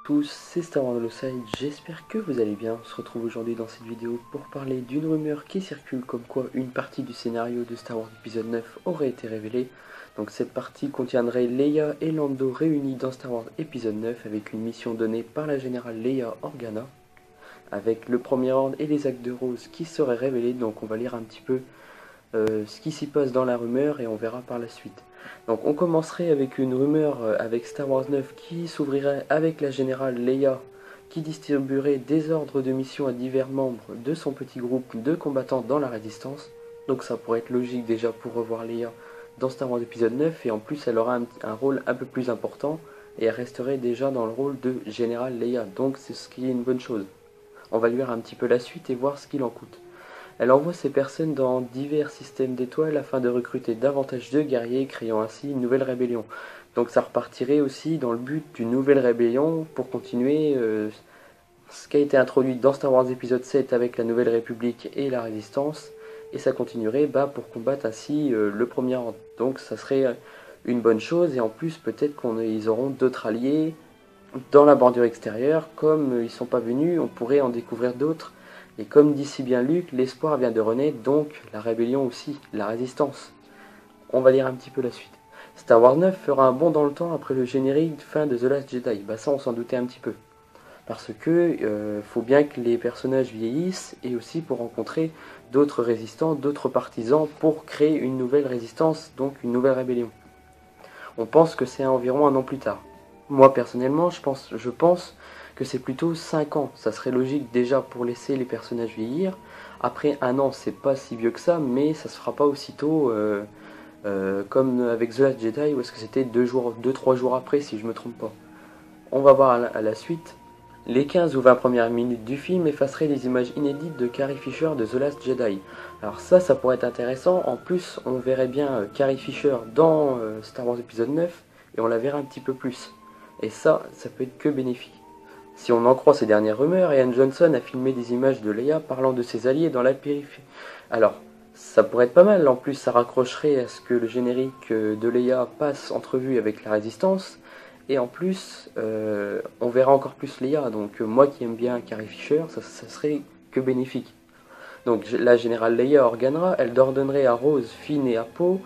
Tous, c'est Star Wars Side, j'espère que vous allez bien. On se retrouve aujourd'hui dans cette vidéo pour parler d'une rumeur qui circule comme quoi une partie du scénario de Star Wars épisode 9 aurait été révélée. Donc cette partie contiendrait Leia et Lando réunis dans Star Wars épisode 9 avec une mission donnée par la générale Leia Organa, avec le Premier Ordre et les actes de Rose qui seraient révélés. Donc on va lire un petit peu ce qui s'y passe dans la rumeur et on verra par la suite. Donc on commencerait avec une rumeur avec Star Wars 9 qui s'ouvrirait avec la générale Leia qui distribuerait des ordres de mission à divers membres de son petit groupe de combattants dans la résistance. Donc ça pourrait être logique déjà pour revoir Leia dans Star Wars épisode 9 et en plus elle aura un rôle un peu plus important et elle resterait déjà dans le rôle de général Leia, donc c'est ce qui est une bonne chose. On va lire un petit peu la suite et voir ce qu'il en coûte. Elle envoie ces personnes dans divers systèmes d'étoiles afin de recruter davantage de guerriers, créant ainsi une nouvelle rébellion. Donc ça repartirait aussi dans le but d'une nouvelle rébellion pour continuer ce qui a été introduit dans Star Wars épisode 7 avec la Nouvelle République et la Résistance. Et ça continuerait pour combattre ainsi le Premier Ordre. Donc ça serait une bonne chose et en plus peut-être qu'ils auront d'autres alliés dans la bordure extérieure. Comme ils ne sont pas venus, on pourrait en découvrir d'autres. Et comme dit si bien Luke, l'espoir vient de renaître, donc la rébellion aussi, la résistance. On va lire un petit peu la suite. Star Wars 9 fera un bond dans le temps après le générique fin de The Last Jedi. Bah ça on s'en doutait un petit peu. Parce que faut bien que les personnages vieillissent et aussi pour rencontrer d'autres résistants, d'autres partisans pour créer une nouvelle résistance, donc une nouvelle rébellion. On pense que c'est environ un an plus tard. Moi personnellement, je pense que c'est plutôt 5 ans. Ça serait logique déjà pour laisser les personnages vieillir. Après un an, c'est pas si vieux que ça, mais ça se fera pas aussitôt comme avec The Last Jedi, où est-ce que c'était 2-3 jours après, si je me trompe pas. On va voir à la suite. Les 15 ou 20 premières minutes du film effaceraient les images inédites de Carrie Fisher de The Last Jedi. Alors ça pourrait être intéressant. En plus, on verrait bien Carrie Fisher dans Star Wars épisode 9, et on la verrait un petit peu plus. Et ça peut être que bénéfique. Si on en croit ces dernières rumeurs, Ian Johnson a filmé des images de Leia parlant de ses alliés dans la périphérie. Alors, ça pourrait être pas mal, en plus ça raccrocherait à ce que le générique de Leia passe entrevue avec la Résistance, et en plus, on verra encore plus Leia, donc moi qui aime bien Carrie Fisher, ça serait que bénéfique. Donc la générale Leia Organa, elle ordonnerait à Rose, Finn et à Poe,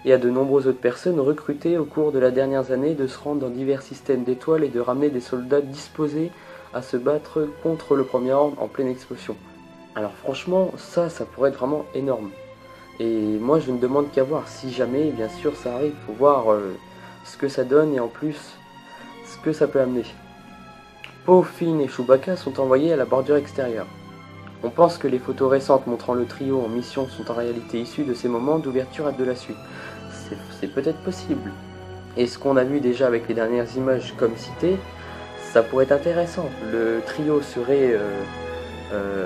et à de nombreuses autres personnes recrutées au cours de la dernière année de se rendre dans divers systèmes d'étoiles et de ramener des soldats disposés à se battre contre le Premier Ordre en pleine explosion. Alors franchement, ça pourrait être vraiment énorme. Et moi je ne demande qu'à voir, si jamais, bien sûr ça arrive, faut voir ce que ça donne et en plus ce que ça peut amener. Poe, Finn et Chewbacca sont envoyés à la bordure extérieure. On pense que les photos récentes montrant le trio en mission sont en réalité issues de ces moments d'ouverture de la suite. C'est peut-être possible. Et ce qu'on a vu déjà avec les dernières images comme citées, ça pourrait être intéressant. Le trio serait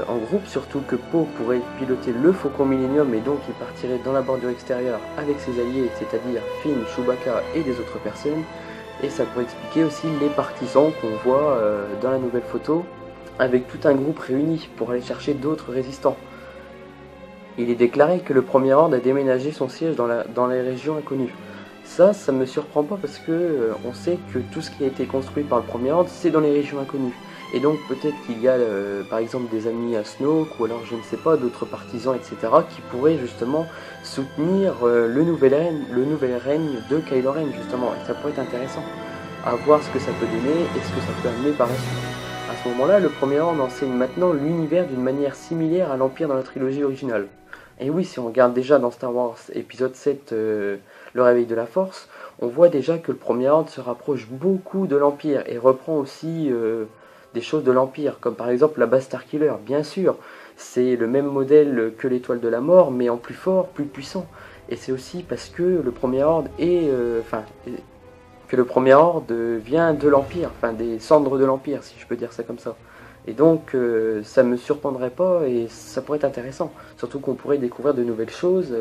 en groupe, surtout que Poe pourrait piloter le Faucon Millennium et donc il partirait dans la bordure extérieure avec ses alliés, c'est-à-dire Finn, Chewbacca et des autres personnes. Et ça pourrait expliquer aussi les partisans qu'on voit dans la nouvelle photo, avec tout un groupe réuni pour aller chercher d'autres résistants. Il est déclaré que le Premier Ordre a déménagé son siège dans les régions inconnues. Ça me surprend pas parce que on sait que tout ce qui a été construit par le Premier Ordre, c'est dans les régions inconnues. Et donc peut-être qu'il y a par exemple des amis à Snoke ou alors je ne sais pas, d'autres partisans, etc. qui pourraient justement soutenir le nouvel règne de Kylo Ren justement. Et ça pourrait être intéressant à voir ce que ça peut donner et ce que ça peut amener par la suite. À ce moment-là, le Premier Ordre enseigne maintenant l'univers d'une manière similaire à l'Empire dans la trilogie originale. Et oui, si on regarde déjà dans Star Wars épisode 7, Le Réveil de la Force, on voit déjà que le Premier Ordre se rapproche beaucoup de l'Empire et reprend aussi des choses de l'Empire, comme par exemple la base Starkiller. Bien sûr, c'est le même modèle que l'Étoile de la Mort, mais en plus fort, plus puissant. Et c'est aussi parce que le Premier Ordre que le Premier Ordre vient de l'Empire, enfin des cendres de l'Empire, si je peux dire ça comme ça. Et donc ça me surprendrait pas et ça pourrait être intéressant. Surtout qu'on pourrait découvrir de nouvelles choses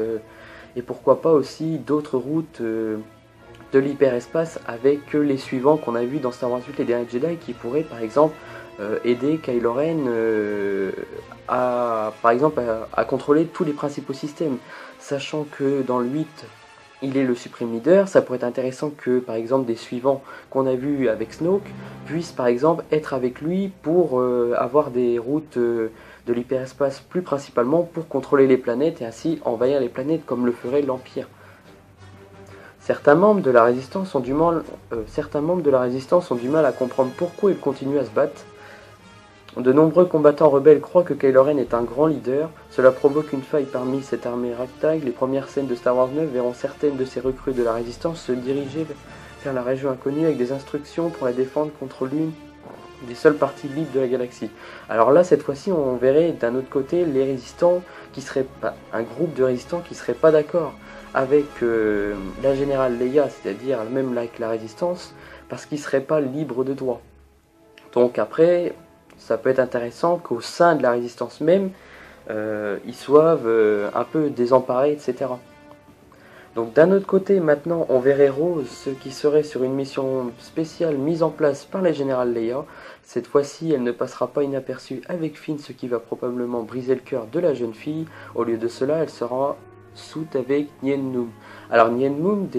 et pourquoi pas aussi d'autres routes de l'hyperespace avec les suivants qu'on a vus dans Star Wars 8 les derniers Jedi qui pourraient par exemple aider Kylo Ren à contrôler tous les principaux systèmes. Sachant que dans le 8, il est le suprême leader. Ça pourrait être intéressant que par exemple des suivants qu'on a vus avec Snoke puissent par exemple être avec lui pour avoir des routes de l'hyperespace plus principalement pour contrôler les planètes et ainsi envahir les planètes comme le ferait l'Empire. Certains membres de la Résistance ont du mal à comprendre pourquoi ils continuent à se battre. De nombreux combattants rebelles croient que Kylo Ren est un grand leader. Cela provoque une faille parmi cette armée ragtag. Les premières scènes de Star Wars 9 verront certaines de ces recrues de la Résistance se diriger vers la région inconnue avec des instructions pour la défendre contre l'une des seules parties libres de la galaxie. Alors là, cette fois-ci, on verrait d'un autre côté les résistants qui seraient pas, un groupe de résistants qui seraient pas d'accord avec la générale Leia, c'est-à-dire même avec la Résistance, parce qu'ils seraient pas libres de droit. Donc après, ça peut être intéressant qu'au sein de la Résistance même, ils soient un peu désemparés, etc. Donc d'un autre côté, maintenant, on verrait Rose qui serait sur une mission spéciale mise en place par la générale Leia. Cette fois-ci, elle ne passera pas inaperçue avec Finn, ce qui va probablement briser le cœur de la jeune fille. Au lieu de cela, elle sera soute avec Nien Nunb. Alors Nien Nunb,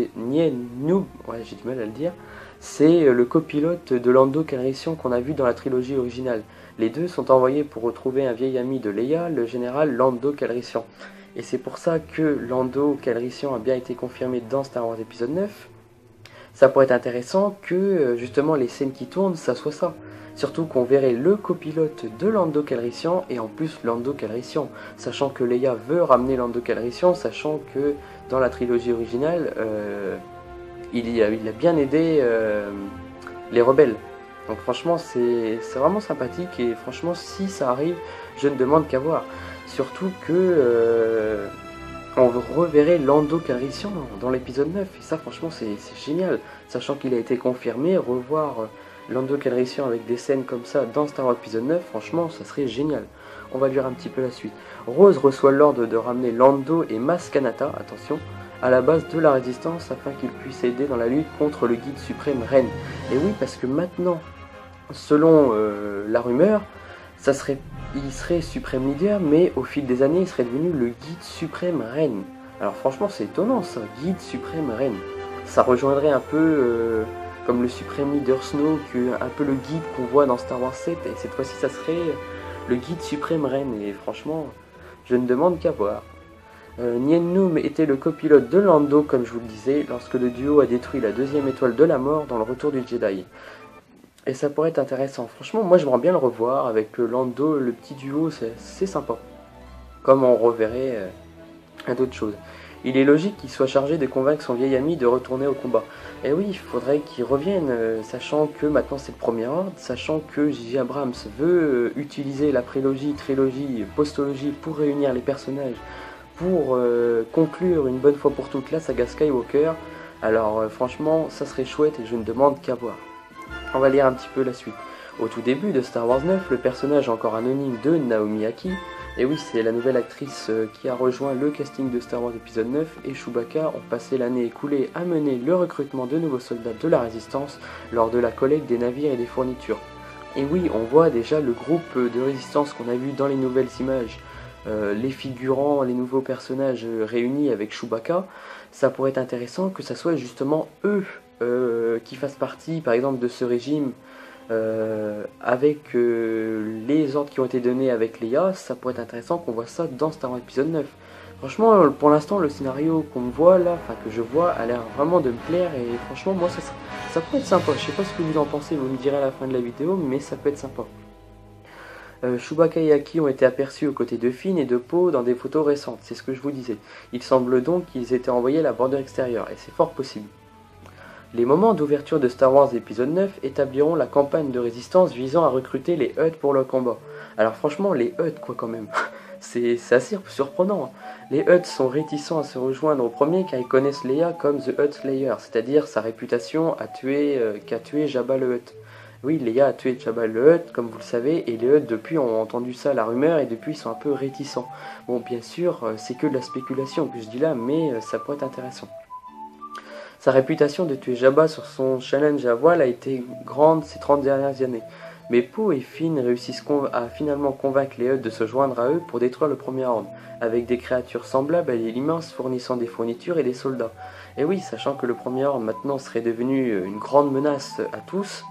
ouais, j'ai du mal à le dire, c'est le copilote de Lando Calrissian qu'on a vu dans la trilogie originale. Les deux sont envoyés pour retrouver un vieil ami de Leia, le général Lando Calrissian. Et c'est pour ça que Lando Calrissian a bien été confirmé dans Star Wars épisode 9. Ça pourrait être intéressant que justement les scènes qui tournent, ça soit ça. Surtout qu'on verrait le copilote de Lando Calrissian et en plus Lando Calrissian. Sachant que Leia veut ramener Lando Calrissian, sachant que dans la trilogie originale, il a bien aidé les rebelles. Donc franchement c'est vraiment sympathique et franchement si ça arrive, je ne demande qu'à voir. Surtout que on reverrait Lando Calrissian dans l'épisode 9 et ça franchement c'est génial. Sachant qu'il a été confirmé, revoir Lando Calrissian avec des scènes comme ça dans Star Wars épisode 9, franchement ça serait génial. On va lire un petit peu la suite. Rose reçoit l'ordre de ramener Lando et Maz Kanata, attention, à la base de la Résistance afin qu'ils puissent aider dans la lutte contre le guide suprême Ren. Et oui, parce que maintenant, selon la rumeur, il serait suprême leader, mais au fil des années, il serait devenu le guide suprême Ren. Alors franchement, c'est étonnant ça, guide suprême Ren. Ça rejoindrait un peu comme le suprême leader Snoke, un peu le guide qu'on voit dans Star Wars 7, et cette fois-ci, ça serait le guide suprême Ren. Et franchement, je ne demande qu'à voir. Nien Nunb était le copilote de Lando, comme je vous le disais, lorsque le duo a détruit la deuxième étoile de la mort dans le retour du Jedi. Et ça pourrait être intéressant. Franchement, moi j'aimerais bien le revoir avec Lando, le petit duo, c'est sympa. Comme on reverrait d'autres choses. Il est logique qu'il soit chargé de convaincre son vieil ami de retourner au combat. Et oui, il faudrait qu'il revienne, sachant que maintenant c'est le premier ordre, sachant que J.J. Abrams veut utiliser la prélogie, trilogie, postologie pour réunir les personnages, pour conclure une bonne fois pour toutes la saga Skywalker. Alors franchement, ça serait chouette et je ne demande qu'à voir. On va lire un petit peu la suite. Au tout début de Star Wars 9, le personnage encore anonyme de Naomi Ackie, et oui, c'est la nouvelle actrice qui a rejoint le casting de Star Wars épisode 9, et Chewbacca ont passé l'année écoulée à mener le recrutement de nouveaux soldats de la Résistance lors de la collecte des navires et des fournitures. Et oui, on voit déjà le groupe de résistance qu'on a vu dans les nouvelles images, les figurants, les nouveaux personnages réunis avec Chewbacca. Ça pourrait être intéressant que ça soit justement eux qui fassent partie par exemple de ce régime avec les ordres qui ont été donnés avec Leia. Ça pourrait être intéressant qu'on voit ça dans Star Wars épisode 9. Franchement, pour l'instant, le scénario qu'on voit là, enfin que je vois, a l'air vraiment de me plaire et franchement, moi ça pourrait être sympa. Je sais pas ce que vous en pensez, vous me direz à la fin de la vidéo, mais ça peut être sympa. Chewbacca et Ackie ont été aperçus aux côtés de Finn et de Poe dans des photos récentes, c'est ce que je vous disais. Il semble donc qu'ils étaient envoyés à la bordure extérieure, et c'est fort possible. Les moments d'ouverture de Star Wars épisode 9 établiront la campagne de résistance visant à recruter les Hutt pour le combat. Alors franchement, les Hutt quoi quand même, c'est assez surprenant. Les Hutt sont réticents à se rejoindre au premier car ils connaissent Leia comme The Hutt Slayer, c'est-à-dire sa réputation qu'a tué Jabba le Hutt. Oui, Leia a tué Jabba le Hutt, comme vous le savez, et les Hutt depuis ont entendu ça, la rumeur, et depuis ils sont un peu réticents. Bon, bien sûr, c'est que de la spéculation que je dis là, mais ça pourrait être intéressant. Sa réputation de tuer Jabba sur son challenge à voile a été grande ces 30 dernières années. Mais Poe et Finn réussissent à finalement convaincre les Hutt de se joindre à eux pour détruire le Premier Ordre, avec des créatures semblables à l'immense fournissant des fournitures et des soldats. Et oui, sachant que le Premier Ordre maintenant serait devenu une grande menace à tous,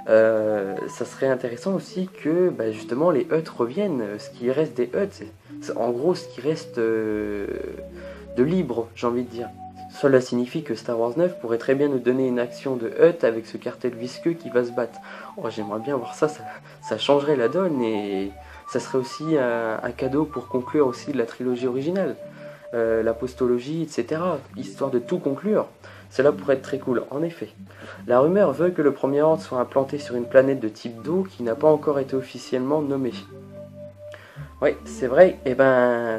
ça serait intéressant aussi que justement les Hutt reviennent, ce qui reste des Hutt, c'est en gros ce qui reste de libre, j'ai envie de dire. Cela signifie que Star Wars 9 pourrait très bien nous donner une action de Hutt avec ce cartel visqueux qui va se battre. Oh, j'aimerais bien voir ça, ça changerait la donne et ça serait aussi un cadeau pour conclure aussi de la trilogie originale, la postologie, etc., histoire de tout conclure. Cela pourrait être très cool, en effet. La rumeur veut que le Premier Ordre soit implanté sur une planète de type d'eau qui n'a pas encore été officiellement nommée. Oui, c'est vrai, et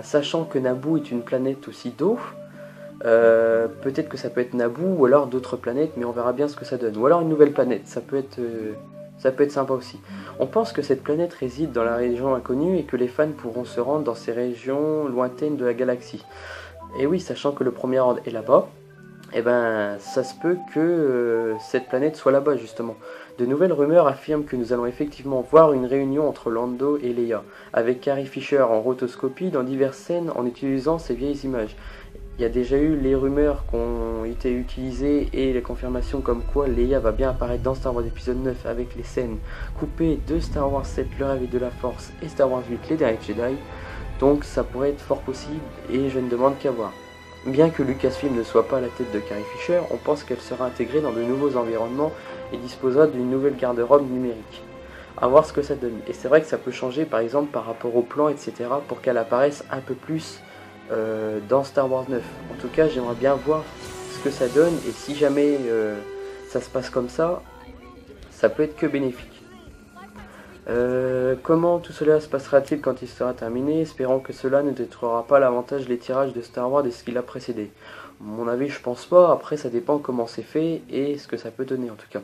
sachant que Naboo est une planète aussi d'eau, peut-être que ça peut être Naboo ou alors d'autres planètes, mais on verra bien ce que ça donne. Ou alors une nouvelle planète, ça peut être sympa aussi. On pense que cette planète réside dans la région inconnue et que les fans pourront se rendre dans ces régions lointaines de la galaxie. Et oui, sachant que le Premier Ordre est là-bas, ça se peut que cette planète soit là-bas justement. De nouvelles rumeurs affirment que nous allons effectivement voir une réunion entre Lando et Leia, avec Carrie Fisher en rotoscopie dans diverses scènes en utilisant ces vieilles images. Il y a déjà eu les rumeurs qui ont été utilisées et les confirmations comme quoi Leia va bien apparaître dans Star Wars épisode 9 avec les scènes coupées de Star Wars 7 Le Réveil de la Force et Star Wars 8 Les Derniers Jedi. Donc ça pourrait être fort possible et je ne demande qu'à voir. Bien que Lucasfilm ne soit pas à la tête de Carrie Fisher, on pense qu'elle sera intégrée dans de nouveaux environnements et disposera d'une nouvelle garde-robe numérique. À voir ce que ça donne. Et c'est vrai que ça peut changer par exemple par rapport au plan, etc. pour qu'elle apparaisse un peu plus dans Star Wars 9. En tout cas, j'aimerais bien voir ce que ça donne et si jamais ça se passe comme ça peut être que bénéfique. Comment tout cela se passera-t-il quand il sera terminé? Espérons que cela ne détruira pas l'avantage les tirages de Star Wars et ce qui l'a précédé. À mon avis, je pense pas. Après, ça dépend comment c'est fait et ce que ça peut donner en tout cas.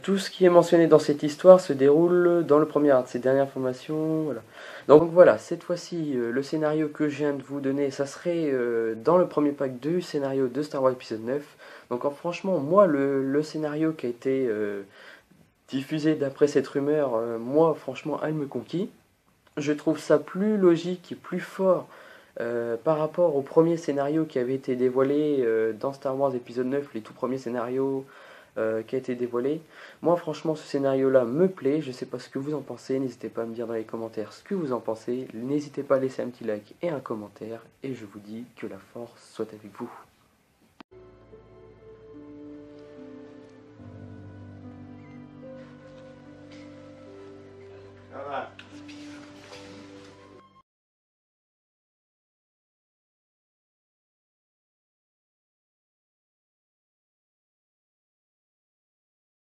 Tout ce qui est mentionné dans cette histoire se déroule dans le premier art. Ces dernières informations, voilà. Donc voilà, cette fois-ci, le scénario que je viens de vous donner, ça serait dans le premier pack du scénario de Star Wars épisode 9. Donc franchement, moi, le scénario qui a été diffusé d'après cette rumeur, moi, franchement, elle me conquit. Je trouve ça plus logique et plus fort par rapport au premier scénario qui avait été dévoilé dans Star Wars épisode 9, les tout premiers scénarios qui a été dévoilé. Moi, franchement, ce scénario-là me plaît. Je sais pas ce que vous en pensez. N'hésitez pas à me dire dans les commentaires ce que vous en pensez. N'hésitez pas à laisser un petit like et un commentaire. Et je vous dis que la force soit avec vous.